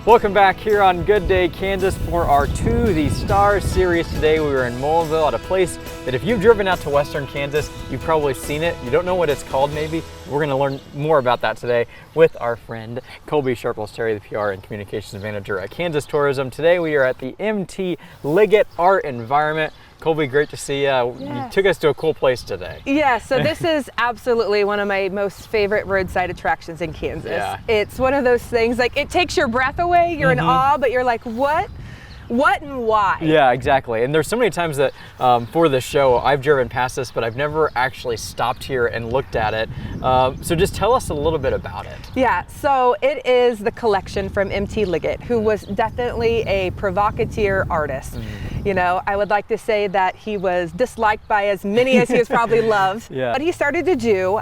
Welcome back here on Good Day Kansas for our To the Stars series. Today we were in Mullinville at a place that if you've driven out to western Kansas, you've probably seen it. You don't know what it's called maybe. We're going to learn more about that today with our friend Colby Sharples-Terry, the PR and Communications Manager at Kansas Tourism. Today we are at the M.T. Liggett Art Environment. Colby, great to see you. You took us to a cool place today. Yeah, so this is absolutely one of my most favorite roadside attractions in Kansas. Yeah. It's one of those things, like it takes your breath away, you're in awe, but you're like, what and why? Yeah, exactly. And there's so many times that for the show, I've driven past this, but I've never actually stopped here and looked at it. So just tell us a little bit about it. Yeah, so it is the collection from M.T. Liggett, who was definitely a provocateur artist. You know, I would like to say that he was disliked by as many as he was probably loved. Yeah. What he started to do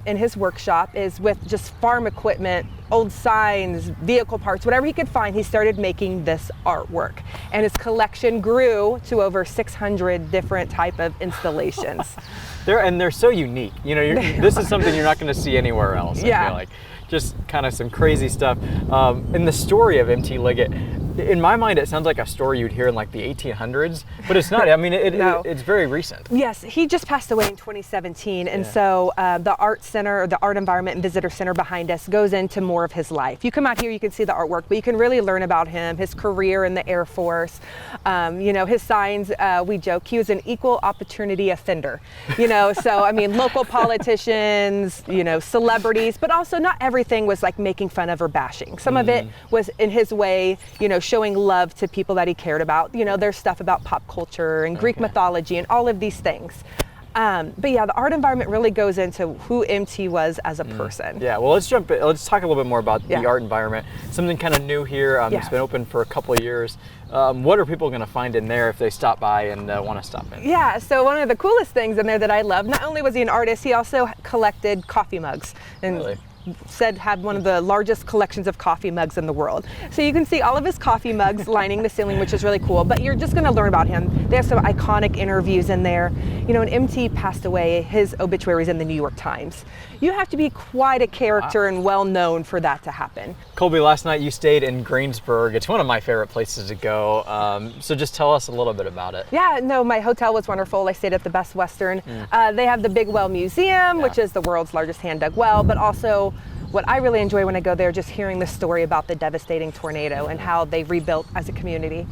in his workshop is with just farm equipment, old signs, vehicle parts, whatever he could find, he started making this artwork. And his collection grew to over 600 different type of installations. They're so unique. You know, this is something you're not going to see anywhere else, I feel like. Just kind of some crazy stuff. And the story of M.T. Liggett, in my mind, it sounds like a story you'd hear in like the 1800s, but it's not. I mean, it's very recent. Yes, he just passed away in 2017, and so the art center, or the art environment and visitor center behind us goes into more of his life. You come out here, you can see the artwork, but you can really learn about him, his career in the Air Force. You know, his signs, we joke, he was an equal opportunity offender. You know, so I mean, local politicians, you know, celebrities, but also not everything was like making fun of or bashing. Some of it was in his way, you know, showing love to people that he cared about. You know, there's stuff about pop culture and Greek mythology and all of these things. But yeah, the art environment really goes into who M.T. was as a person. Yeah, well, let's talk a little bit more about the art environment. Something kind of new here. It's been open for a couple of years. What are people going to find in there if they stop by and want to stop in? Yeah, so one of the coolest things in there that I love, not only was he an artist, he also collected coffee mugs. And really? Said had one of the largest collections of coffee mugs in the world. So you can see all of his coffee mugs lining the ceiling, which is really cool, but you're just gonna learn about him. They have some iconic interviews in there. You know, when M.T. passed away, his obituary is in the New York Times. You have to be quite a character and well known for that to happen. Colby, last night you stayed in Greensburg. It's one of my favorite places to go. So just tell us a little bit about it. Yeah, no, my hotel was wonderful. I stayed at the Best Western. They have the Big Well Museum, which is the world's largest hand-dug well, but also what I really enjoy when I go there, just hearing the story about the devastating tornado and how they rebuilt as a community.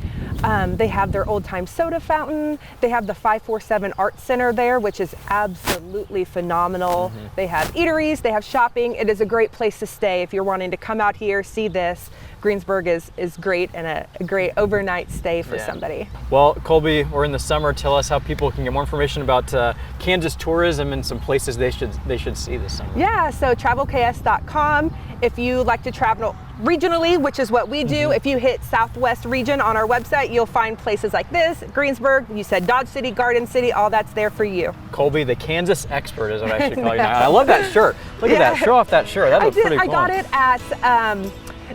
They have their old-time soda fountain. They have the 547 Art Center there, which is absolutely phenomenal. They have eateries, they have shopping. It is a great place to stay if you're wanting to come out here, see this. Greensburg is great and a great overnight stay for somebody. Well, Colby, we're in the summer. Tell us how people can get more information about Kansas tourism and some places they should see this summer. Yeah, so travelks.com. If you like to travel regionally, which is what we do, if you hit Southwest region on our website, you'll find places like this, Greensburg, you said Dodge City, Garden City, all that's there for you. Colby, the Kansas expert is what I should call you now. I love that shirt. Look at that, show off that shirt. That looks pretty cool. I got it at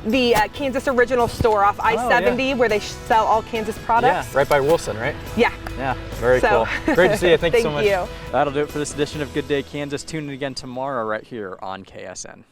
the Kansas Original store off I-70 where they sell all Kansas products. Yeah, right by Wilson, right? Yeah. Yeah, very cool. Great to see you. Thank you so much. Thank you. That'll do it for this edition of Good Day Kansas. Tune in again tomorrow right here on KSN.